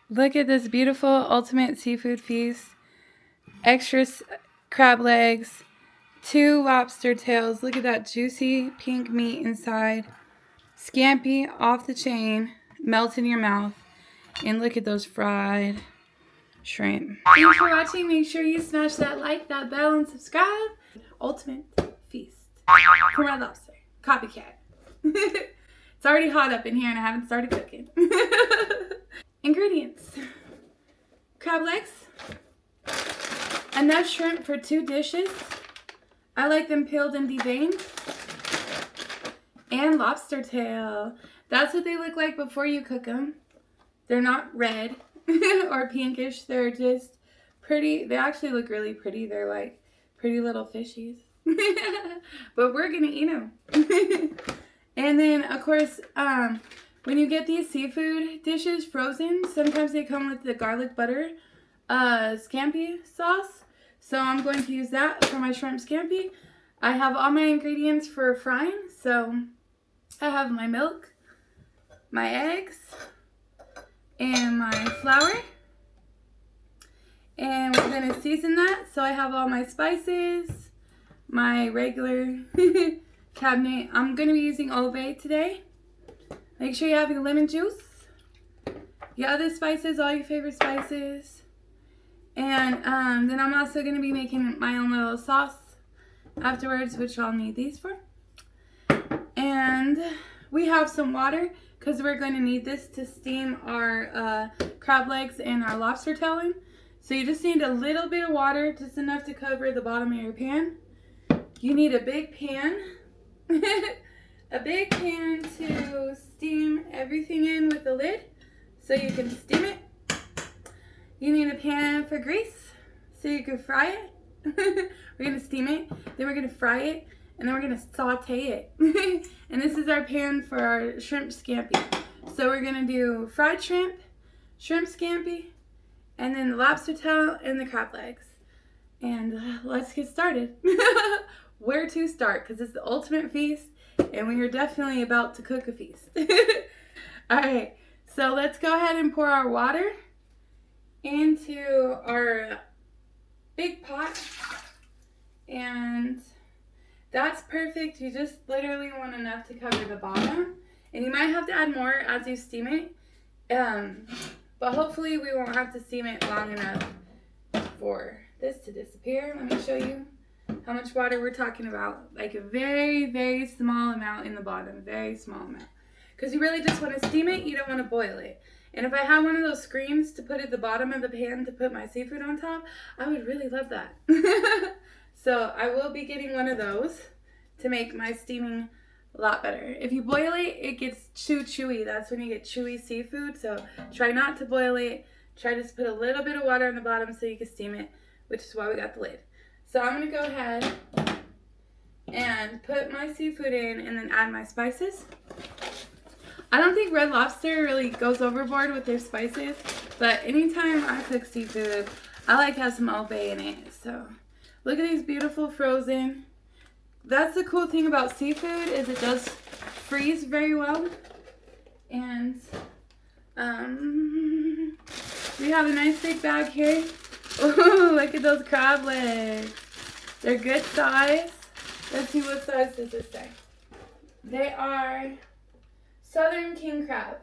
Look at this beautiful ultimate seafood feast. Extra crab legs, 2 lobster tails. Look at that juicy pink meat inside. Scampi off the chain, melt in your mouth. And look at those fried shrimp. Thanks for watching. Make sure you smash that like, that bell, and subscribe. Ultimate feast for Red Lobster. Copycat. It's already hot up in here and I haven't started cooking. Ingredients. Crab legs. Enough shrimp for 2 dishes. I like them peeled and deveined. And lobster tail. That's what they look like before you cook them. They're not red or pinkish. They're just pretty. They actually look really pretty. They're like pretty little fishies. But we're going to eat them. And then, of course, when you get these seafood dishes frozen, sometimes they come with the garlic butter scampi sauce. So I'm going to use that for my shrimp scampi. I have all my ingredients for frying. So I have my milk, my eggs, and my flour. And we're going to season that. So I have all my spices, my regular cabinet. I'm going to be using Old Bay today. Make sure you have your lemon juice, your other spices, all your favorite spices. And then I'm also going to be making my own little sauce afterwards, which I'll need these for. And we have some water because we're going to need this to steam our crab legs and our lobster tail in. So you just need a little bit of water, just enough to cover the bottom of your pan. You need a big pan. A big pan to steam everything in with the lid so you can steam it. You need a pan for grease so you can fry it. We're going to steam it, then we're going to fry it, and then we're going to saute it. And this is our pan for our shrimp scampi. So we're going to do fried shrimp, shrimp scampi, and then the lobster tail and the crab legs. And let's get started. Where to start? Because it's the ultimate feast, and we are definitely about to cook a feast. Alright, so let's go ahead and pour our water into our big pot. And that's perfect. You just literally want enough to cover the bottom. And you might have to add more as you steam it. But hopefully we won't have to steam it long enough for this to disappear. Let me show you how much water we're talking about. Like a very, very small amount in the bottom. Very small amount. Because you really just want to steam it. You don't want to boil it. And if I had one of those screens to put at the bottom of the pan to put my seafood on top, I would really love that. So I will be getting one of those to make my steaming a lot better. If you boil it, it gets too chewy. That's when you get chewy seafood. So try not to boil it. Try to just put a little bit of water on the bottom so you can steam it, which is why we got the lid. So I'm going to go ahead and put my seafood in and then add my spices. I don't think Red Lobster really goes overboard with their spices, but anytime I cook seafood, I like to have some Old Bay in it. So look at these beautiful frozen. That's the cool thing about seafood is it does freeze very well. And we have a nice big bag here. Oh, look at those crab legs. They're good size. Let's see, what size does this say? They are Southern king crab,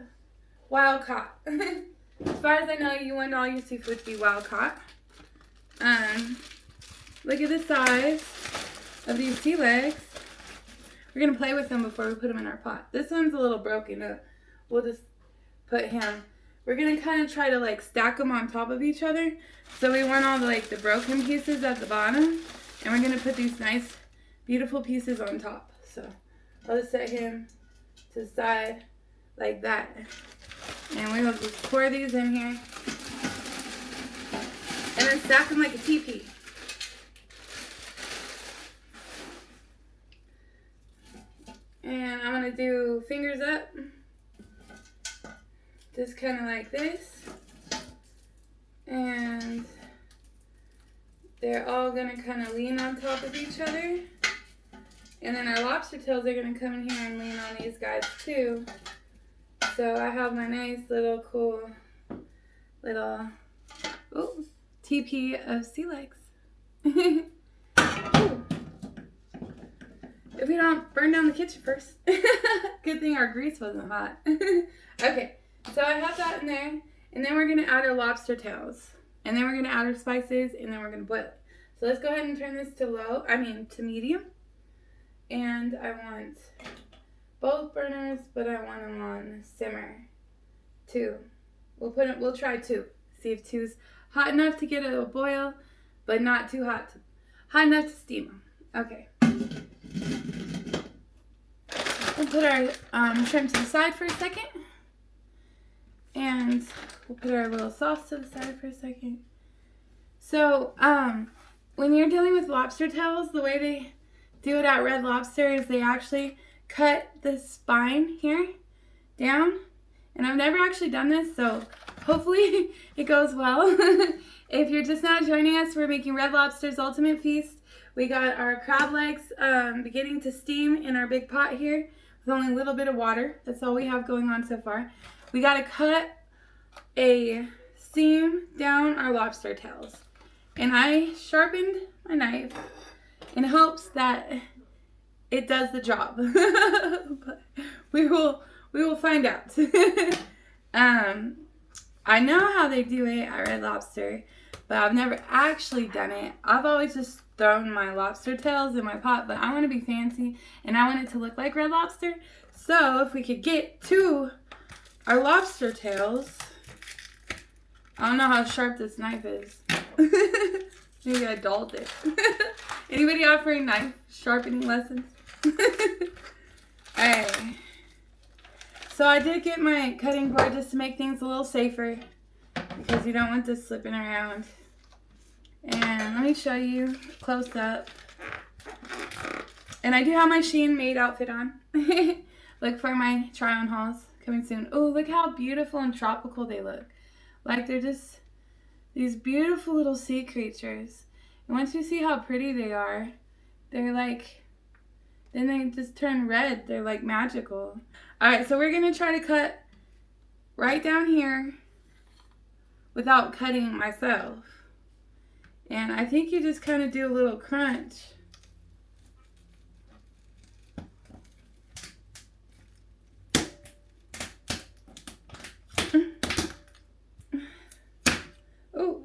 wild caught. As far as I know, you want all your seafood to be wild caught. Look at the size of these sea legs. We're gonna play with them before we put them in our pot. This one's a little broken. We'll just put him. We're gonna kind of try to like stack them on top of each other. So we want all the broken pieces at the bottom, and we're gonna put these nice, beautiful pieces on top. So I'll just set him to the side like that, and we'll just pour these in here and then stack them like a teepee. And I'm gonna do fingers up, just kind of like this, and they're all gonna kind of lean on top of each other. And then our lobster tails are going to come in here and lean on these guys too. So I have my nice little cool little TP of sea legs. Ooh. If we don't burn down the kitchen first. Good thing our grease wasn't hot. Okay, so I have that in there. And then we're going to add our lobster tails. And then we're going to add our spices. And then we're going to boil it. So let's go ahead and turn this to medium. And I want both burners, but I want them on simmer. 2. We'll try 2. See if 2's hot enough to get it a boil, but not too hot enough to steam them. Okay. We'll put our shrimp to the side for a second. And we'll put our little sauce to the side for a second. So, when you're dealing with lobster tails, the way they do it at Red Lobster is they actually cut the spine here down. And I've never actually done this, so hopefully it goes well. If you're just now joining us, we're making Red Lobster's Ultimate Feast. We got our crab legs beginning to steam in our big pot here with only a little bit of water. That's all we have going on so far. We got to cut a seam down our lobster tails. And I sharpened my knife in hopes that it does the job. But we will find out. I know how they do it at Red Lobster, but I've never actually done it. I've always just thrown my lobster tails in my pot, but I want to be fancy and I want it to look like Red Lobster. So if we could get to our lobster tails, I don't know how sharp this knife is. Maybe I dulled it. Anybody offering knife sharpening lessons? Alright. So I did get my cutting board just to make things a little safer because you don't want this slipping around. And let me show you close up. And I do have my Shein maid outfit on. Look for my try-on hauls coming soon. Oh, look how beautiful and tropical they look. Like they're just these beautiful little sea creatures. And once you see how pretty they are, they're like, then they just turn red. They're like magical. Alright, so we're going to try to cut right down here without cutting myself. And I think you just kind of do a little crunch. Oh.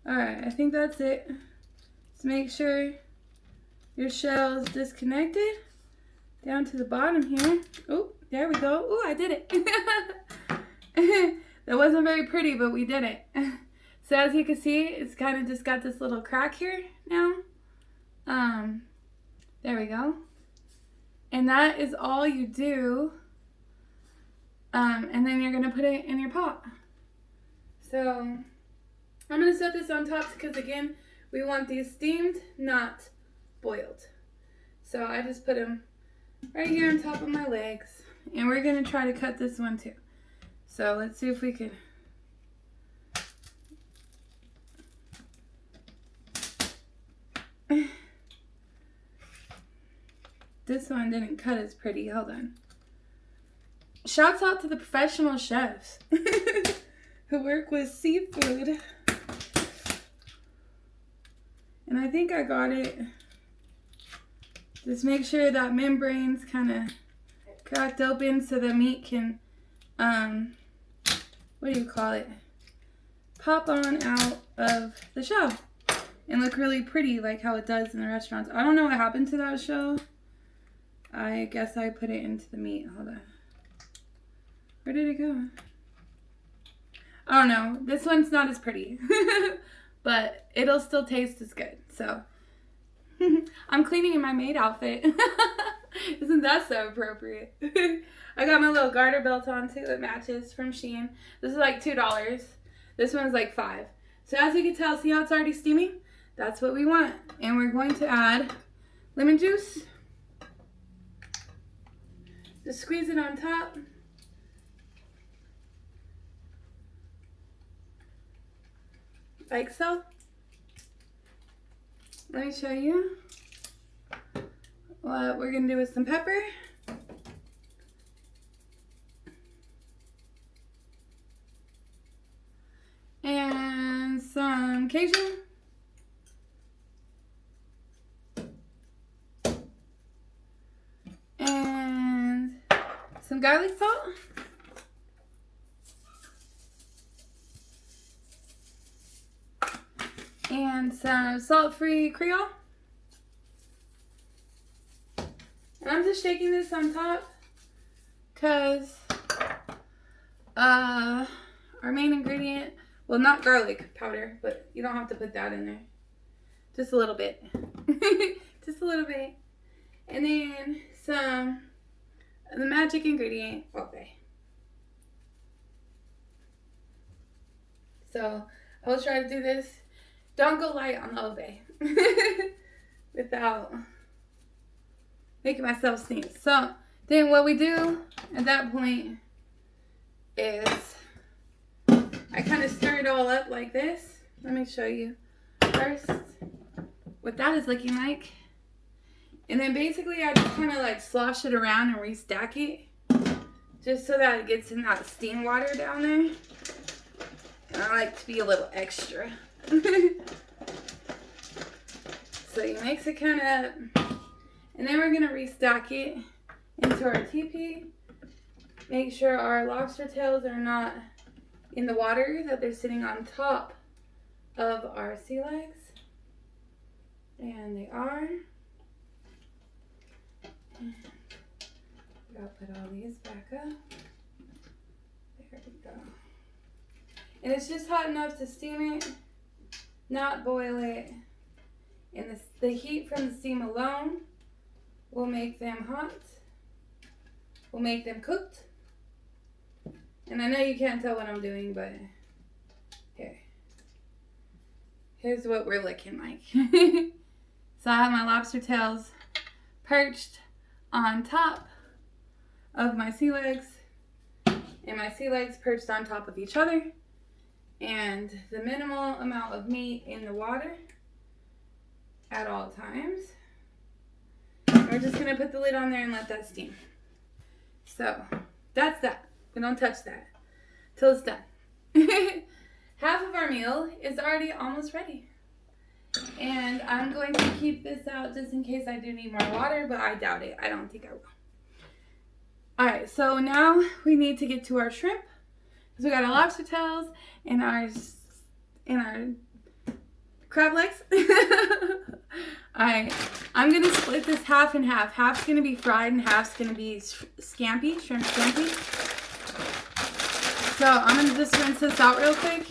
Alright, I think that's it. Just make sure your shell is disconnected down to the bottom here. Oh, there we go. Oh, I did it. That wasn't very pretty, but we did it. So as you can see, it's kind of just got this little crack here now. There we go. And that is all you do. And then you're going to put it in your pot. So I'm going to set this on top because, again, we want these steamed, not boiled. So I just put them right here on top of my legs. And we're going to try to cut this one too. So let's see if we can. This one didn't cut as pretty. Hold on. Shouts out to the professional chefs who work with seafood. And I think I got it. Just make sure that membrane's kind of cracked open so the meat can, what do you call it? Pop on out of the shell and look really pretty like how it does in the restaurants. I don't know what happened to that shell. I guess I put it into the meat. Hold on. Where did it go? I don't know. This one's not as pretty. But it'll still taste as good. So I'm cleaning in my maid outfit. Isn't that so appropriate? I got my little garter belt on too. It matches from Shein. This is like $2. This one's like $5. So as you can tell, see how it's already steaming? That's what we want. And we're going to add lemon juice. Just squeeze it on top. Like so. Let me show you what we're going to do with some pepper. some Cajun. And some garlic salt. And some salt-free Creole. And I'm just shaking this on top because our main ingredient, well, not garlic powder, but you don't have to put that in there. Just a little bit. Just a little bit. And then the magic ingredient, okay. So I'll try to do this. Don't go light on the Obey without making myself sneeze. So then what we do at that point is I kind of stir it all up like this. Let me show you first what that is looking like. And then basically I just kind of like slosh it around and restack it just so that it gets in that steam water down there. And I like to be a little extra. So you mix it kind of up, and then we're going to restack it into our teepee. Make sure our lobster tails are not in the water, that they're sitting on top of our sea legs. And they are. And I'll put all these back up. There we go. And it's just hot enough to steam it, not boil it. And the heat from the steam alone will make them hot, will make them cooked. And I know you can't tell what I'm doing, but here's what we're looking like. So I have my lobster tails perched on top of my sea legs, and my sea legs perched on top of each other, and the minimal amount of meat in the water at all times. We're just going to put the lid on there and let that steam. So that's that. We don't touch that till it's done. Half of our meal is already almost ready. And I'm going to keep this out just in case I do need more water, but I doubt it. I don't think I will. Alright, so now we need to get to our shrimp. So we got our lobster tails and our crab legs. Alright, I'm going to split this half and half. Half's going to be fried and half's going to be scampi, shrimp scampi. So I'm going to just rinse this out real quick.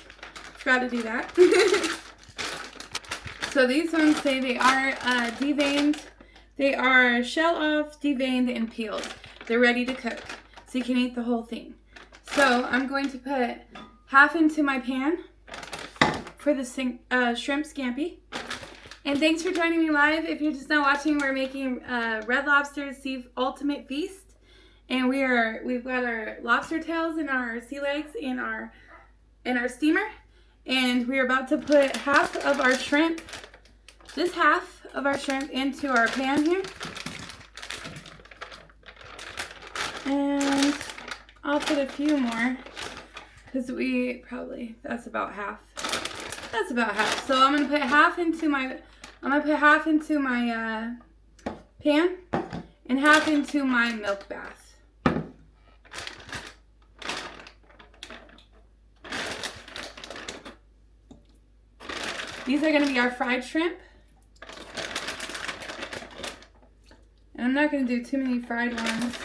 Forgot to do that. So these ones say they are deveined. They are shell off, deveined, and peeled. They're ready to cook. So you can eat the whole thing. So I'm going to put half into my pan for the shrimp scampi. And thanks for joining me live. If you're just now watching, we're making Red Lobster's Sea Ultimate Feast. And we've got our lobster tails and our sea legs in our steamer. And we're about to put half of our shrimp, just half of our shrimp, into our pan here. And I'll put a few more because that's about half. That's about half. So I'm gonna put half into my pan and half into my milk bath. These are going to be our fried shrimp. And I'm not going to do too many fried ones.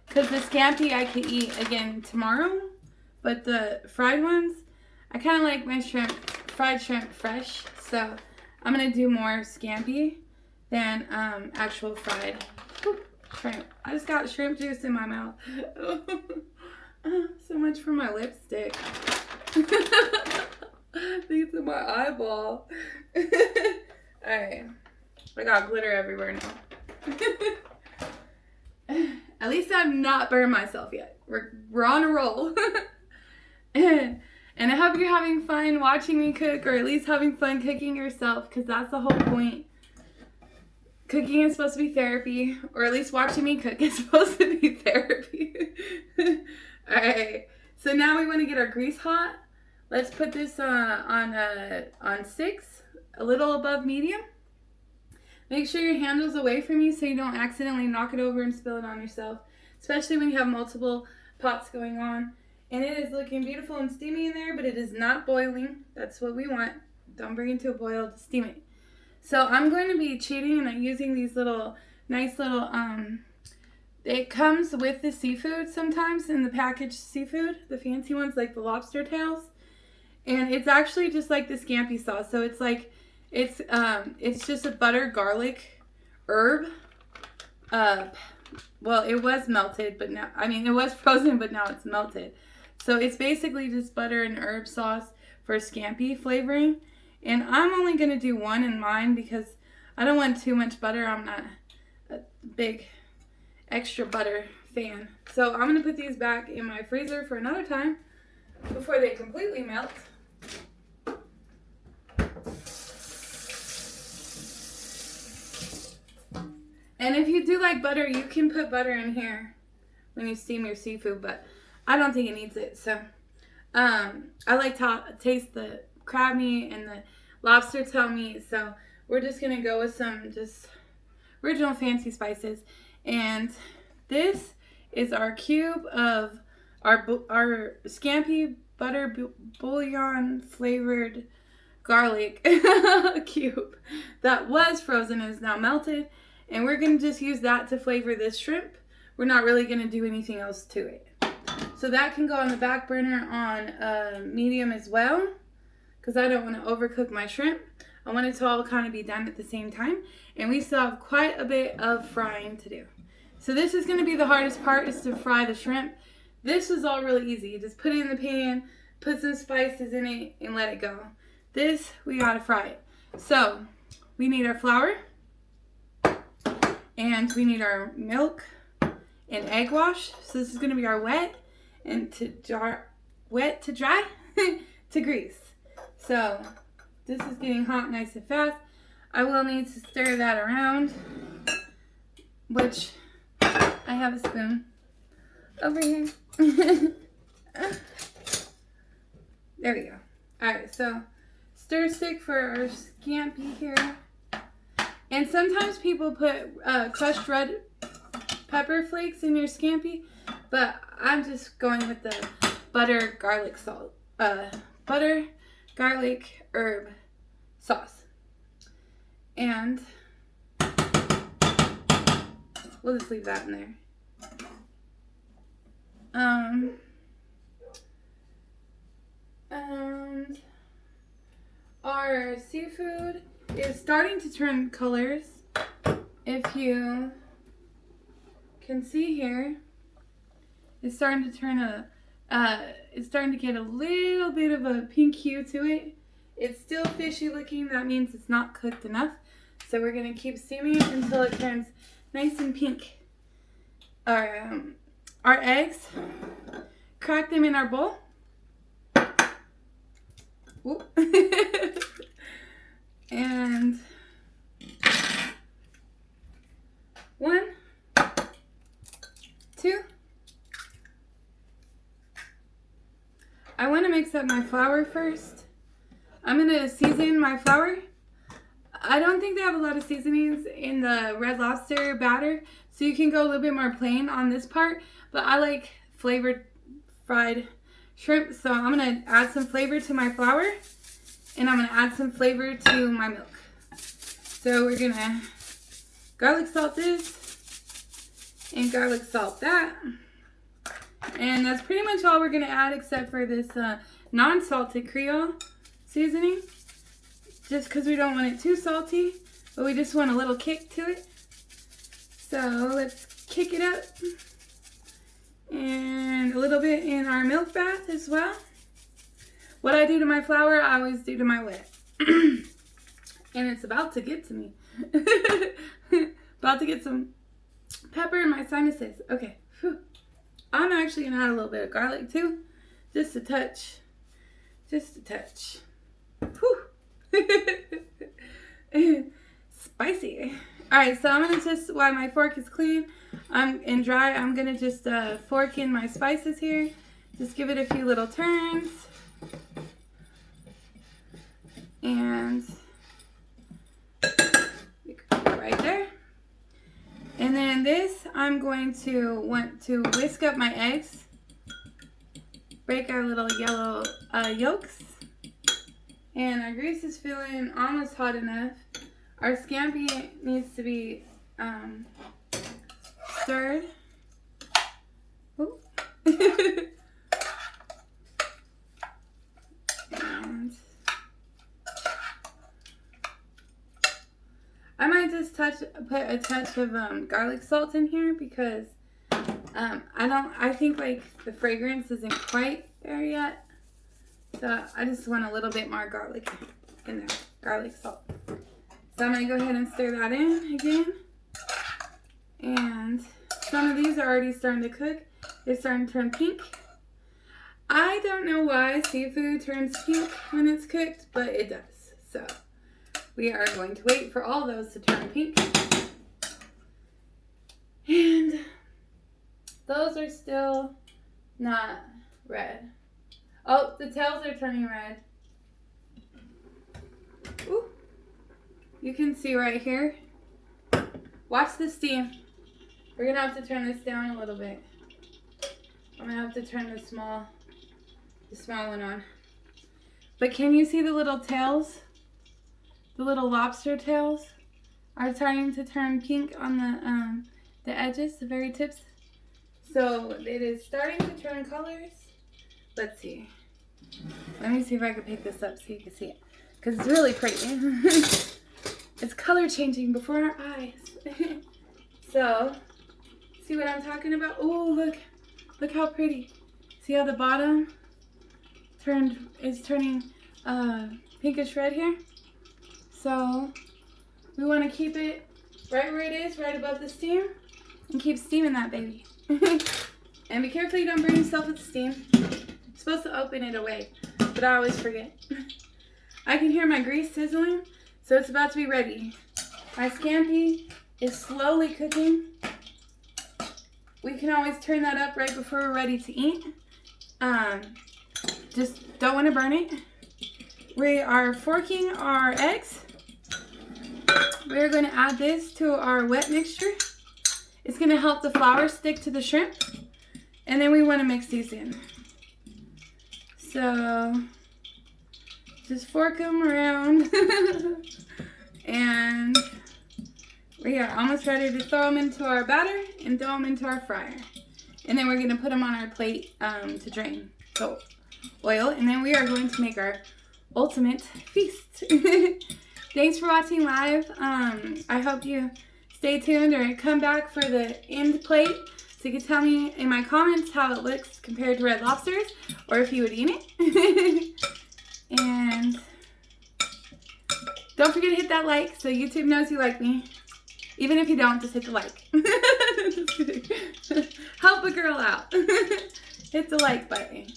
Because the scampi I could eat again tomorrow. But the fried ones, I kind of like my fried shrimp fresh. So I'm going to do more scampi than actual fried shrimp. I just got shrimp juice in my mouth. So much for my lipstick. These in my eyeball. Alright. I got glitter everywhere now. At least I've not burned myself yet. We're on a roll. And I hope you're having fun watching me cook, or at least having fun cooking yourself, because that's the whole point. Cooking is supposed to be therapy, or at least watching me cook is supposed to be therapy. Alright. So now we want to get our grease hot. Let's put this on 6, a little above medium. Make sure your handle's away from you so you don't accidentally knock it over and spill it on yourself, especially when you have multiple pots going on. And it is looking beautiful and steamy in there, but it is not boiling. That's what we want. Don't bring it to a boil, to steam it. So I'm going to be cheating and I'm using these nice little, it comes with the seafood sometimes in the packaged seafood, the fancy ones like the lobster tails. And it's actually just like the scampi sauce. So it's like, it's just a butter, garlic, herb. Well, it was melted, but now, I mean, it was frozen, but now it's melted. So it's basically just butter and herb sauce for scampi flavoring. And I'm only going to do one in mine because I don't want too much butter. I'm not a big extra butter fan. So I'm going to put these back in my freezer for another time before they completely melt. And if you do like butter, you can put butter in here when you steam your seafood, but I don't think it needs it. So I like to taste the crab meat and the lobster tail meat, so we're just gonna go with some just original fancy spices. And this is our cube of our scampi butter bouillon flavored garlic cube that was frozen and is now melted, and we're gonna just use that to flavor this shrimp. We're not really gonna do anything else to it. So that can go on the back burner on medium as well, because I don't want to overcook my shrimp. I want it to all kind of be done at the same time. And we still have quite a bit of frying to do. So this is going to be the hardest part, is to fry the shrimp. This is all really easy. You just put it in the pan, put some spices in it, and let it go. This, we got to fry it. So we need our flour. And we need our milk and egg wash. So this is going to be our wet to dry to grease. So this is getting hot nice and fast. I will need to stir that around, which I have a spoon over here. There we go. Alright, so stir stick for our scampi here. And sometimes people put crushed red pepper flakes in your scampi, but I'm just going with the butter, garlic, salt. Butter, garlic, herb sauce. And we'll just leave that in there. And our seafood is starting to turn colors. If you can see here, it's starting to turn it's starting to get a little bit of a pink hue to it. It's still fishy looking. That means it's not cooked enough. So we're going to keep steaming it until it turns nice and pink. Our eggs, crack them in our bowl. And 1, 2. I want to mix up my flour first. I'm going to season my flour. I don't think they have a lot of seasonings in the Red Lobster batter, so you can go a little bit more plain on this part, but I like flavored fried shrimp, so I'm going to add some flavor to my flour, and I'm going to add some flavor to my milk. So we're going to garlic salt this and garlic salt that. And that's pretty much all we're going to add, except for this non-salted Creole seasoning. Just because we don't want it too salty, but we just want a little kick to it. So let's kick it up. And a little bit in our milk bath as well. What I do to my flour, I always do to my wet. And it's about to get to me. About to get some pepper in my sinuses. Okay. Whew. I'm actually going to add a little bit of garlic too. Just a touch. Just a touch. Whew. Spicy. Alright, so I'm going to just, while my fork is clean and dry, I'm going to just fork in my spices here. Just give it a few little turns. And we can put it right there. And then this, I'm going to want to whisk up my eggs. Break our little yellow yolks. And our grease is feeling almost hot enough. Our scampi needs to be stirred. Ooh. And I might just put a touch of garlic salt in here because I think like the fragrance isn't quite there yet. So I just want a little bit more garlic in there, garlic salt. So I'm going to go ahead and stir that in again. And some of these are already starting to cook. They're starting to turn pink. I don't know why seafood turns pink when it's cooked, but it does. So we are going to wait for all those to turn pink. And those are still not red. Oh, the tails are turning red. Ooh. You can see right here. Watch the steam. We're going to have to turn this down a little bit. I'm going to have to turn the small one on. But can you see the little tails? The little lobster tails are starting to turn pink on the edges, the very tips. So it is starting to turn colors. Let's see. Let me see if I can pick this up so you can see it. Because it's really pretty. It's color changing before our eyes. So, see what I'm talking about? Oh, look. Look how pretty. See how the bottom is turning pinkish red here? So, we want to keep it right where it is, right above the steam. And keep steaming that baby. And be careful you don't burn yourself with the steam. Supposed to open it away, but I always forget. I can hear my grease sizzling, so it's about to be ready. My scampi is slowly cooking. We can always turn that up right before we're ready to eat. Just don't want to burn it. We are forking our eggs. We're going to add this to our wet mixture. It's going to help the flour stick to the shrimp. And then we want to mix these in. So, just fork them around. And we are almost ready to throw them into our batter and throw them into our fryer. And then we're going to put them on our plate to drain the oil. And then we are going to make our ultimate feast. Thanks for watching live. I hope you stay tuned or come back for the end plate. So you can tell me in my comments how it looks compared to Red Lobsters, or if you would eat it. And don't forget to hit that like so YouTube knows you like me. Even if you don't, just hit the like. Just kidding. Help a girl out. Hit the like button.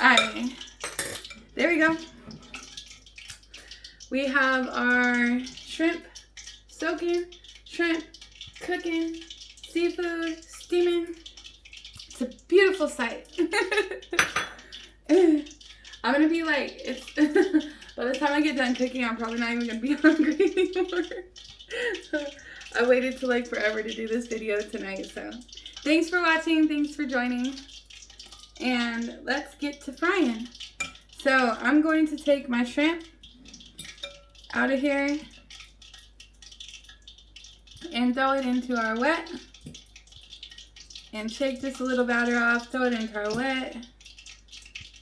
Alright. There we go. We have our shrimp soaking, shrimp cooking, seafood steaming. It's a beautiful sight. I'm gonna be like, it's by the time I get done cooking, I'm probably not even gonna be hungry anymore. I waited till like forever to do this video tonight, so thanks for watching, thanks for joining, and let's get to frying. So I'm going to take my shrimp out of here and throw it into our wet, and shake this a little batter off, throw it into our wet,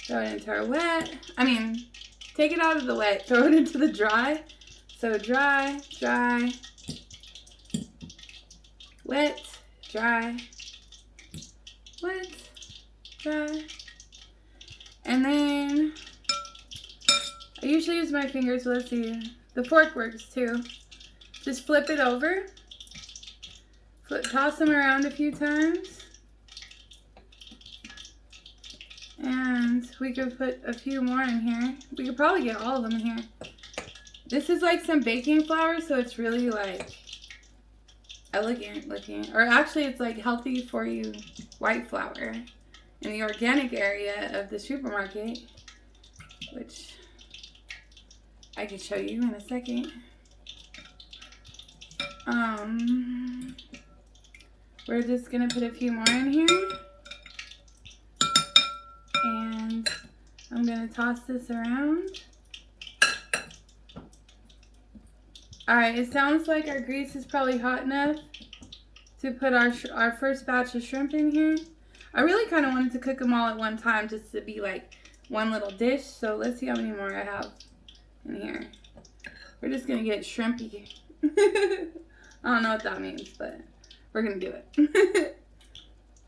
throw it into our wet. I mean, take it out of the wet, throw it into the dry. So dry, dry, wet, dry, wet, dry. And then I usually use my fingers, so let's see. The fork works too. Just flip it over. Toss them around a few times. And we could put a few more in here. We could probably get all of them in here. This is like some baking flour, so it's really like elegant looking. Or actually it's like healthy for you white flour in the organic area of the supermarket. Which I can show you in a second. We're just gonna put a few more in here, and I'm gonna toss this around. Alright, it sounds like our grease is probably hot enough to put our first batch of shrimp in here. I really kind of wanted to cook them all at one time just to be like one little dish. So let's see how many more I have in here. We're just going to get shrimpy. I don't know what that means, but we're going to do it.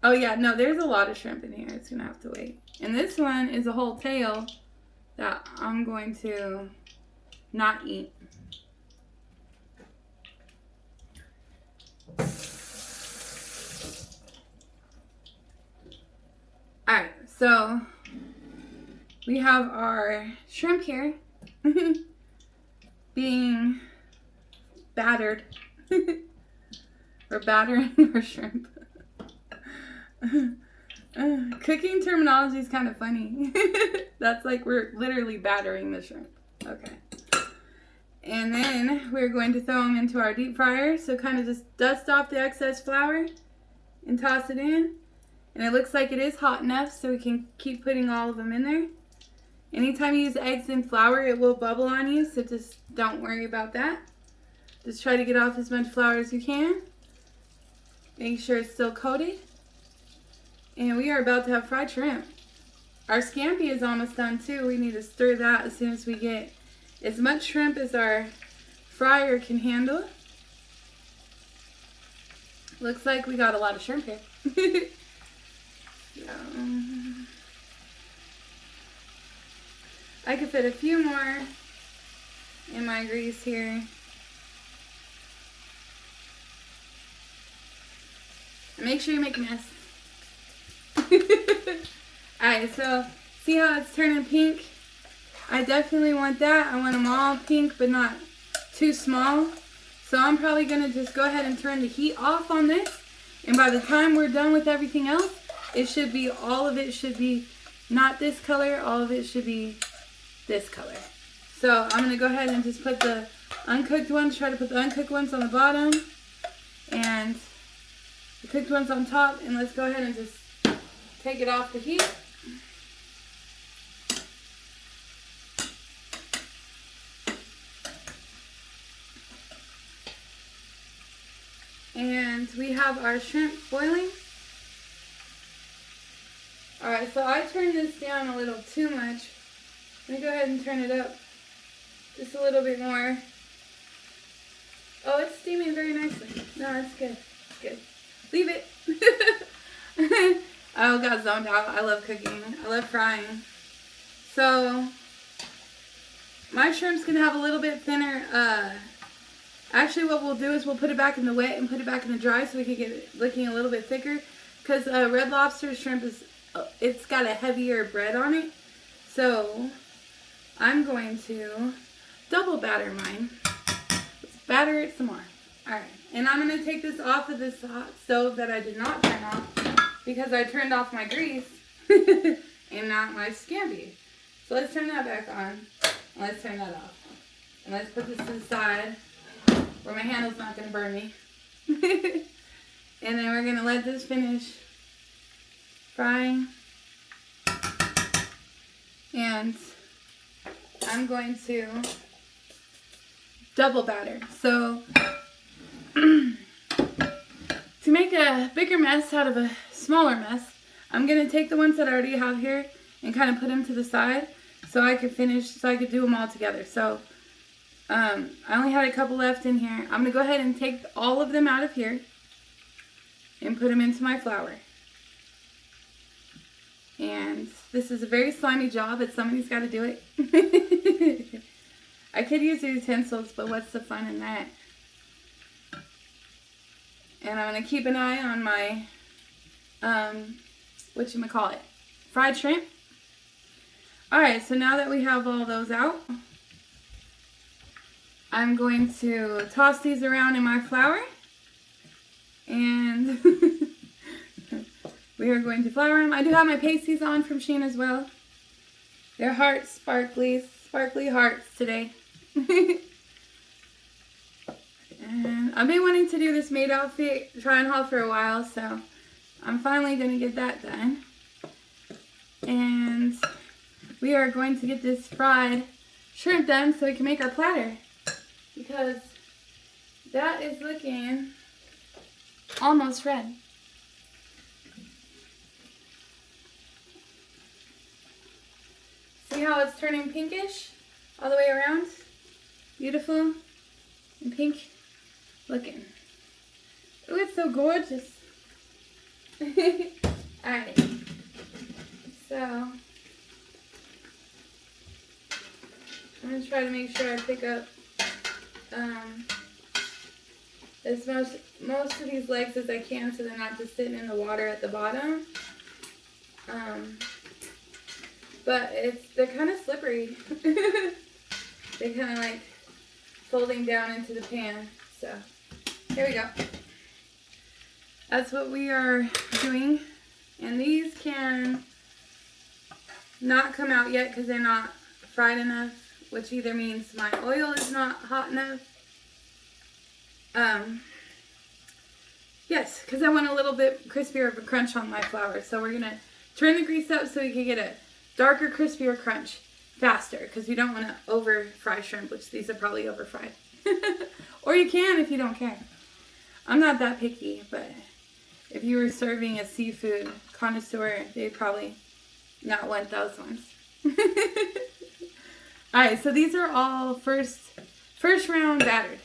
Oh yeah, no, there's a lot of shrimp in here. It's going to have to wait. And this one is a whole tail that I'm going to not eat. Alright, so we have our shrimp here being battered. We're battering our shrimp. Cooking terminology is kind of funny. That's like we're literally battering the shrimp. Okay. And then we're going to throw them into our deep fryer. So kind of just dust off the excess flour and toss it in. And it looks like it is hot enough so we can keep putting all of them in there. Anytime you use eggs and flour, it will bubble on you, so just don't worry about that. Just try to get off as much flour as you can. Make sure it's still coated. And we are about to have fried shrimp. Our scampi is almost done too. We need to stir that as soon as we get as much shrimp as our fryer can handle. Looks like we got a lot of shrimp here. I could fit a few more in my grease here. And make sure you make a mess. Alright, so see how it's turning pink? I definitely want that. I want them all pink, but not too small. So I'm probably going to just go ahead and turn the heat off on this. And by the time we're done with everything else, it should be, all of it should be not this color. All of it should be this color. So I'm going to go ahead and just put the uncooked ones, try to put the uncooked ones on the bottom. And the cooked ones on top. And let's go ahead and just take it off the heat. And we have our shrimp boiling. Alright, so I turned this down a little too much. Let me go ahead and turn it up just a little bit more. Oh, it's steaming very nicely. No, it's good. It's good. Leave it. I got zoned out. I love cooking. I love frying. So, my shrimp's going to have a little bit thinner. Actually, what we'll do is we'll put it back in the wet and put it back in the dry so we can get it looking a little bit thicker. Because Red Lobster shrimp is, it's got a heavier bread on it. So, I'm going to double batter mine. Let's batter it some more. Alright, and I'm going to take this off of this hot stove that I did not turn off because I turned off my grease and not my scampi. So let's turn that back on and let's turn that off. And let's put this to the side where my handle's not going to burn me. And then we're going to let this finish frying. And I'm going to double batter. So to make a bigger mess out of a smaller mess, I'm going to take the ones that I already have here and kind of put them to the side so I could finish, so I could do them all together. So I only had a couple left in here. I'm going to go ahead and take all of them out of here and put them into my flour. And this is a very slimy job, but somebody's got to do it. I could use the utensils, but what's the fun in that? And I'm going to keep an eye on my, fried shrimp. Alright, so now that we have all those out, I'm going to toss these around in my flour, and we are going to flour them. I do have my pasties on from Shein as well. They're hearts, sparkly hearts today. And I've been wanting to do this maid outfit try and haul for a while, so I'm finally going to get that done. And we are going to get this fried shrimp done so we can make our platter, because that is looking almost red. See how it's turning pinkish all the way around? Beautiful and pink looking. Oh, it's so gorgeous. Alright. So, I'm going to try to make sure I pick up as most of these legs as I can so they're not just sitting in the water at the bottom. But they're kind of slippery. They're kind of like folding down into the pan. So, here we go. That's what we are doing. And these can not come out yet because they're not fried enough, which either means my oil is not hot enough. Yes, because I want a little bit crispier of a crunch on my flour. So we're going to turn the grease up so we can get a darker, crispier crunch faster, because you don't want to over fry shrimp, which these are probably over fried. Or you can if you don't care. I'm not that picky, but if you were serving a seafood connoisseur, they'd probably not want those ones. Alright, so these are all first round battered.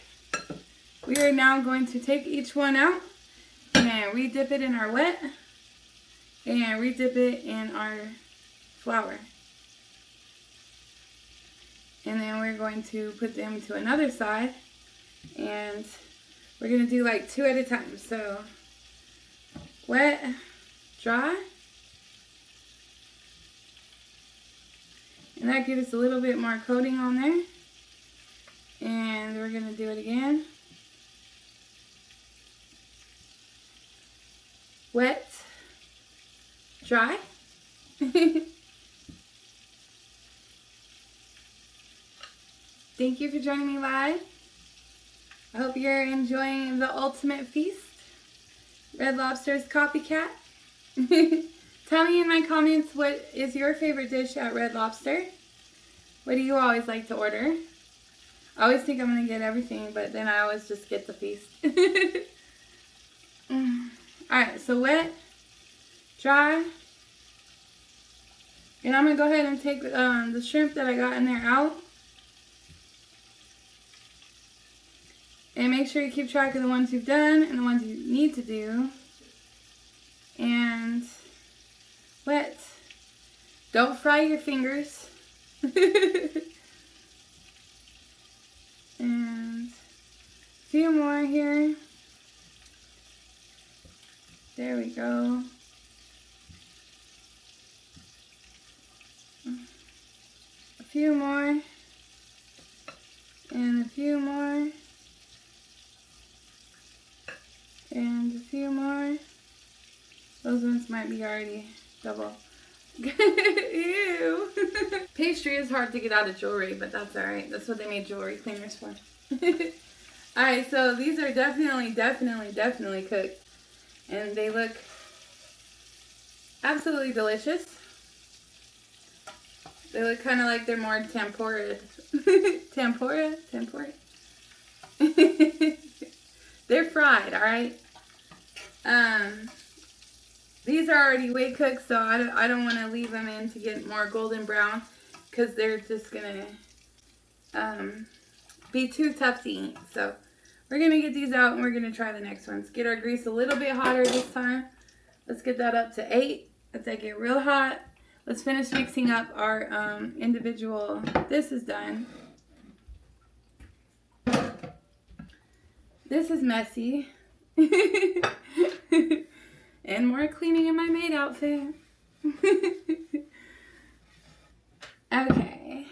We are now going to take each one out and re-dip it in our wet and re-dip it in our flour. And then we're going to put them to another side, and we're going to do like 2 at a time. So wet, dry, and that gives us a little bit more coating on there. And we're going to do it again. Wet, dry. Thank you for joining me live. I hope you're enjoying the ultimate feast. Red Lobster's copycat. Tell me in my comments, what is your favorite dish at Red Lobster? What do you always like to order? I always think I'm going to get everything, but then I always just get the feast. Alright, so wet, dry. And I'm going to go ahead and take the shrimp that I got in there out. And make sure you keep track of the ones you've done and the ones you need to do. And wet. Don't fry your fingers. And a few more here. There we go. A few more. And a few more. And a few more. Those ones might be already double. Ew. Pastry is hard to get out of jewelry, but that's alright. That's what they made jewelry cleaners for. Alright, so these are definitely cooked. And they look absolutely delicious. They look kind of like they're more tempura. Tempura? They're fried, alright? These are already way cooked, so I don't want to leave them in to get more golden brown, because they're just going to be too tough to eat. So we're going to get these out and we're going to try the next ones. Get our grease a little bit hotter this time. Let's get that up to 8. Let that get real hot. Let's finish mixing up our individual. This is done. This is messy. And more cleaning in my maid outfit. Okay.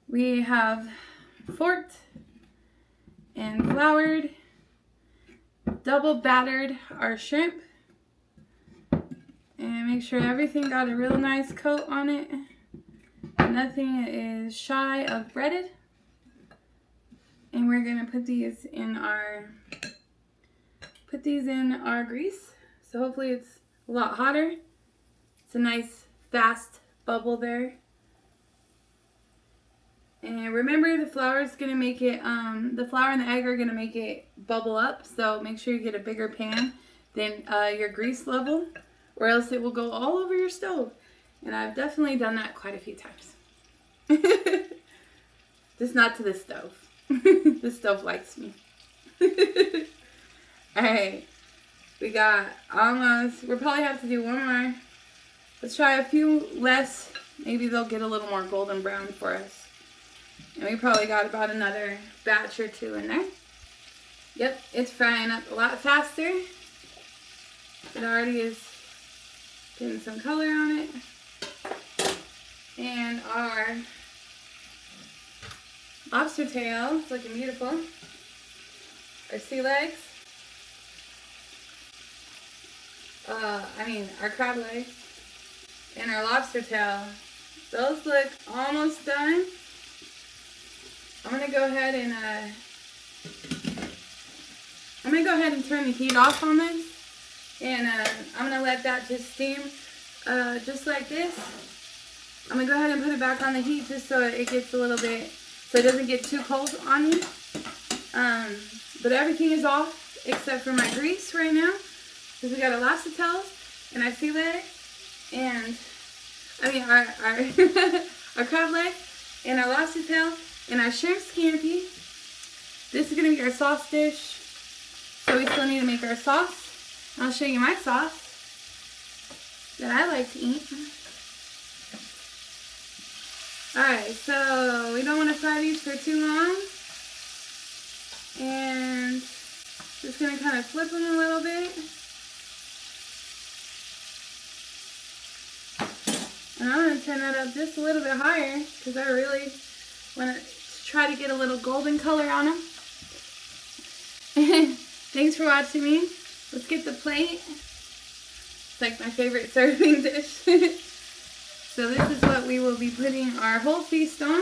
We have forked and floured, double battered our shrimp. And make sure everything got a real nice coat on it. Nothing is shy of breaded. And we're gonna put these in our grease. So hopefully it's a lot hotter. It's a nice fast bubble there. And remember, the flour is gonna make it. The flour and the egg are gonna make it bubble up. So make sure you get a bigger pan than your grease level, or else it will go all over your stove. And I've definitely done that quite a few times. Just not to this stove. This stove likes me. Alright. We got almost, we'll probably have to do one more. Let's try a few less. Maybe they'll get a little more golden brown for us. And we probably got about another batch or two in there. Yep, it's frying up a lot faster. It already is getting some color on it. And our lobster tail is looking beautiful. Our sea legs. Our crab legs. And our lobster tail. Those look almost done. I'm gonna go ahead and turn the heat off on this. And I'm gonna let that just steam just like this. I'm gonna go ahead and put it back on the heat just so it gets a little bit, so it doesn't get too cold on you. But everything is off except for my grease right now, because we got our lobster tails and our sea leg, and our crab leg, and our lobster tail, and our shrimp scampi. This is gonna be our sauce dish, so we still need to make our sauce. I'll show you my sauce that I like to eat. Alright, so we don't want to fry these for too long. And just going to kind of flip them a little bit. And I'm going to turn that up just a little bit higher, because I really want to try to get a little golden color on them. Thanks for watching me. Let's get the plate. It's like my favorite serving dish. So this is what we will be putting our whole feast on,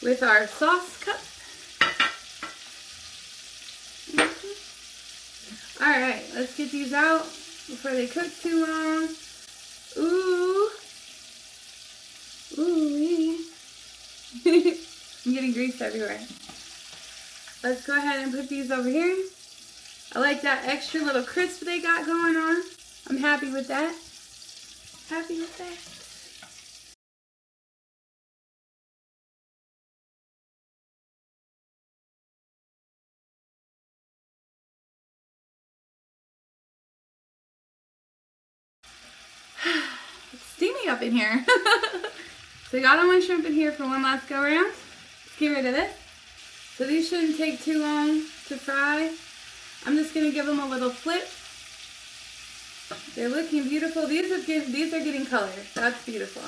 with our sauce cup. Alright, let's get these out before they cook too long. Ooh. Ooh. I'm getting grease everywhere. Let's go ahead and put these over here. I like that extra little crisp they got going on. I'm happy with that. Happy with that. It's steamy up in here. So I got all my shrimp in here for one last go around. Let's get rid of this. So these shouldn't take too long to fry. I'm just going to give them a little flip. They're looking beautiful. These are getting color. That's beautiful.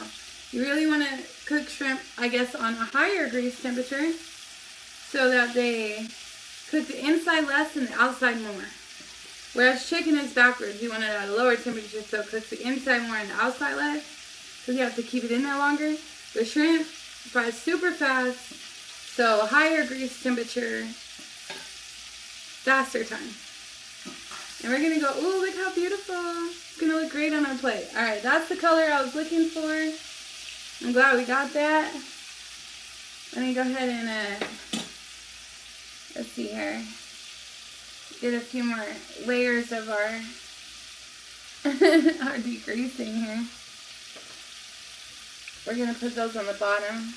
You really want to cook shrimp, I guess, on a higher grease temperature, so that they cook the inside less and the outside more. Whereas chicken is backwards. You want it at a lower temperature so it cooks the inside more and the outside less, because you have to keep it in there longer. The shrimp fries super fast, so higher grease temperature, faster time. And we're going to go, ooh, look how beautiful. It's going to look great on our plate. Alright, that's the color I was looking for. I'm glad we got that. Let me go ahead and, let's see here. Get a few more layers of our, our degreasing here. We're going to put those on the bottom.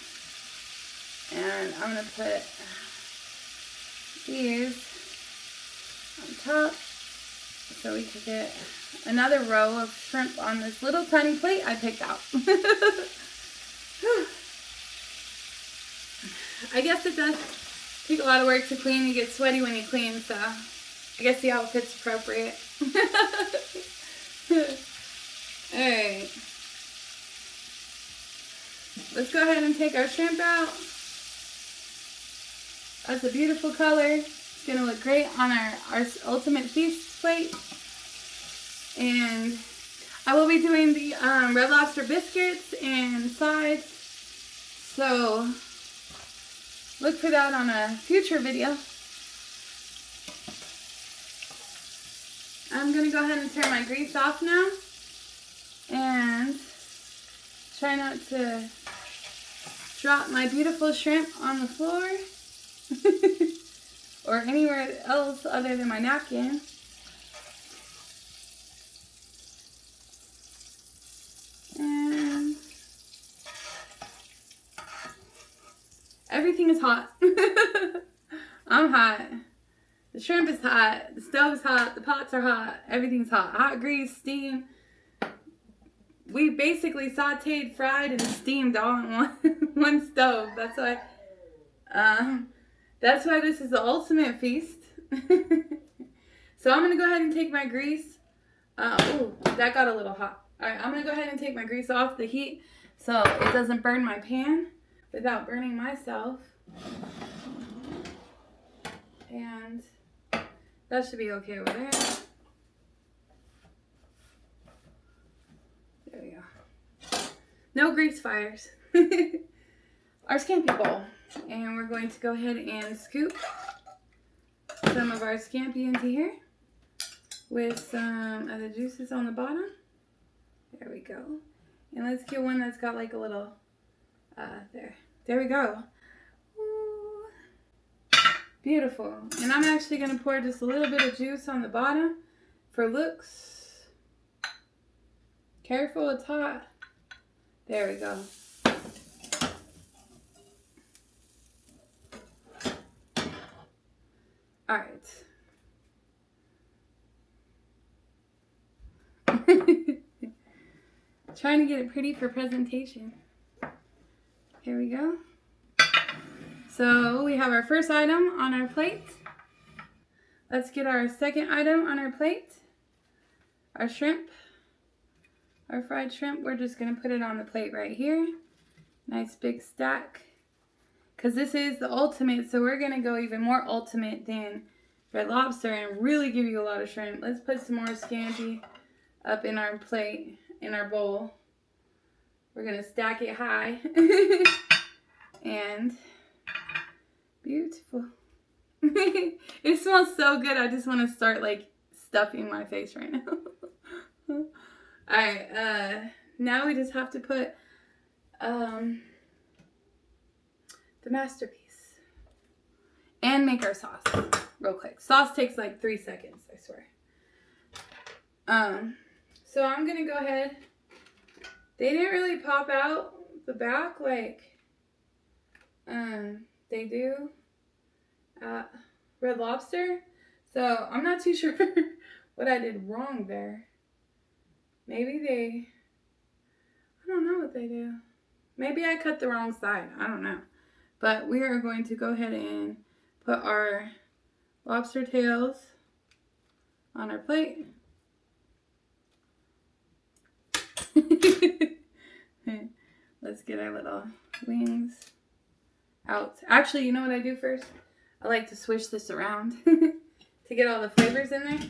And I'm going to put these on top, so we could get another row of shrimp on this little tiny plate I picked out. I guess it does take a lot of work to clean. You get sweaty when you clean, so I guess the outfit's appropriate. Alright. Let's go ahead and take our shrimp out. That's a beautiful color. It's going to look great on our ultimate feast plate. And I will be doing the Red Lobster biscuits and sides So look for that on a future video. I'm going to go ahead and turn my grease off now. And try not to drop my beautiful shrimp on the floor. Or anywhere else other than my napkin. And everything is hot. I'm hot. The shrimp is hot. The stove is hot. The pots are hot. Everything's hot. Hot grease, steam. We basically sauteed, fried, and steamed all in one stove. That's why this is the ultimate feast. So I'm going to go ahead and take my grease. Ooh, that got a little hot. Alright, I'm going to go ahead and take my grease off the heat so it doesn't burn my pan without burning myself. And that should be okay over there. There we go. No grease fires. Our scampi bowl. And we're going to go ahead and scoop some of our scampi into here with some of the juices on the bottom. There we go. And let's get one that's got like a little, there we go. Ooh. Beautiful. And I'm actually going to pour just a little bit of juice on the bottom for looks. Careful, it's hot. There we go. All right. Trying to get it pretty for presentation. Here we go. So we have our first item on our plate. Let's get our second item on our plate. Our shrimp. Our fried shrimp. We're just going to put it on the plate right here. Nice big stack. Because this is the ultimate, so we're going to go even more ultimate than Red Lobster and really give you a lot of shrimp. Let's put some more scampi up in our plate, in our bowl. We're going to stack it high. And beautiful. It smells so good. I just want to start like stuffing my face right now. Alright, now we just have to put the masterpiece. And make our sauce real quick. Sauce takes like 3 seconds, I swear. So I'm going to go ahead. They didn't really pop out the back like they do at Red Lobster. So I'm not too sure what I did wrong there. Maybe I don't know what they do. Maybe I cut the wrong side. I don't know. But we are going to go ahead and put our lobster tails on our plate. Let's get our little wings out. Actually, you know what I do first? I like to swish this around to get all the flavors in there.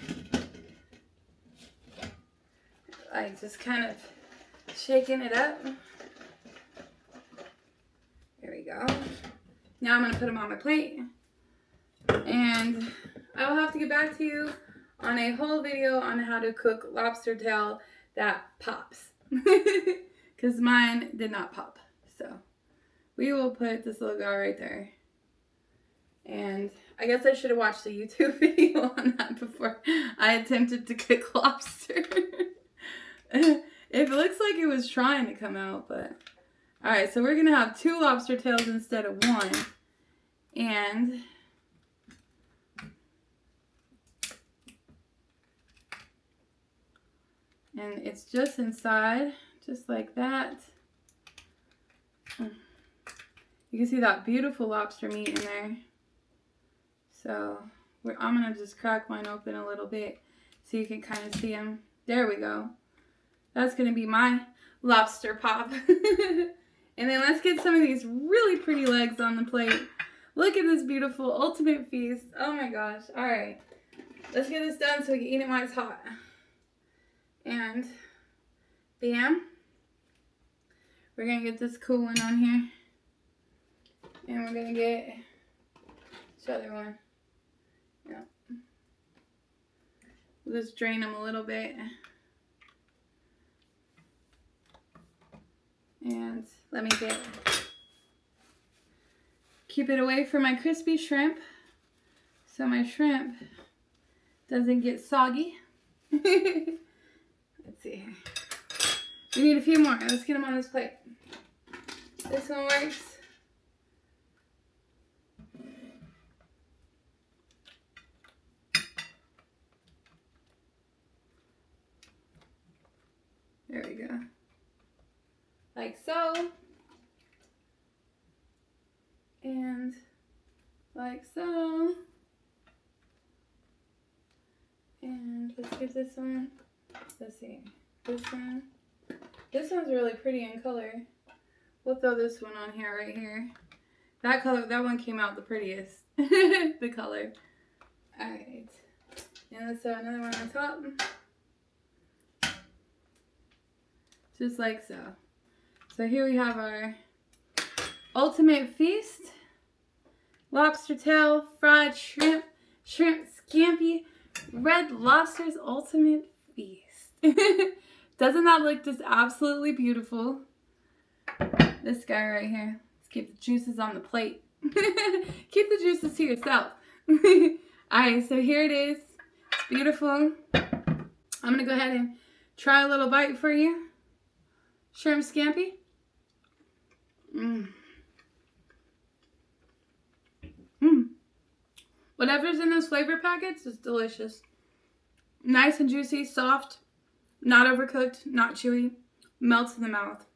Like just kind of shaking it up. There we go. Now I'm going to put them on my plate. And I will have to get back to you on a whole video on how to cook lobster tail that pops. Because mine did not pop. So we will put this little guy right there. And I guess I should have watched a YouTube video on that before I attempted to cook lobster. It looks like it was trying to come out, but... Alright, so we're going to have 2 lobster tails instead of 1. And... it's just inside, just like that. You can see that beautiful lobster meat in there. So, I'm going to just crack mine open a little bit so you can kind of see them. There we go. That's going to be my lobster pop. And then let's get some of these really pretty legs on the plate. Look at this beautiful ultimate feast. Oh my gosh. Alright. Let's get this done so we can eat it while it's hot. And bam. We're going to get this cool one on here. And we're gonna get this other one. Yeah. We'll just drain them a little bit. And let me keep it away from my crispy shrimp so my shrimp doesn't get soggy. Let's see here. We need a few more. Let's get them on this plate. This one works. There we go. Like so. And like so. And let's get this one. Let's see. This one. This one's really pretty in color. We'll throw this one on here right here. That one came out the prettiest. The color. Alright. And let's throw another one on top. Just like so. So here we have our ultimate feast. Lobster tail, fried shrimp, shrimp scampi, red lobster's ultimate feast. Doesn't that look just absolutely beautiful? This guy right here. Let's keep the juices on the plate. Keep the juices to yourself. Alright, so here it is. It's beautiful. I'm going to go ahead and try a little bite for you. Shrimp scampi. Whatever's in those flavor packets is delicious. Nice and juicy, soft, not overcooked, not chewy. Melts in the mouth.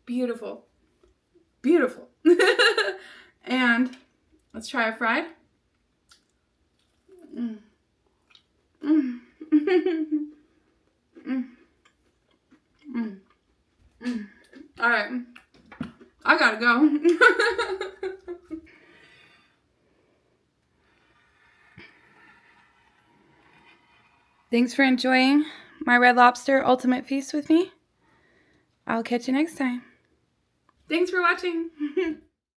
Beautiful. Beautiful. And let's try a fried. Alright. I gotta go. Thanks for enjoying my Red Lobster Ultimate Feast with me. I'll catch you next time. Thanks for watching.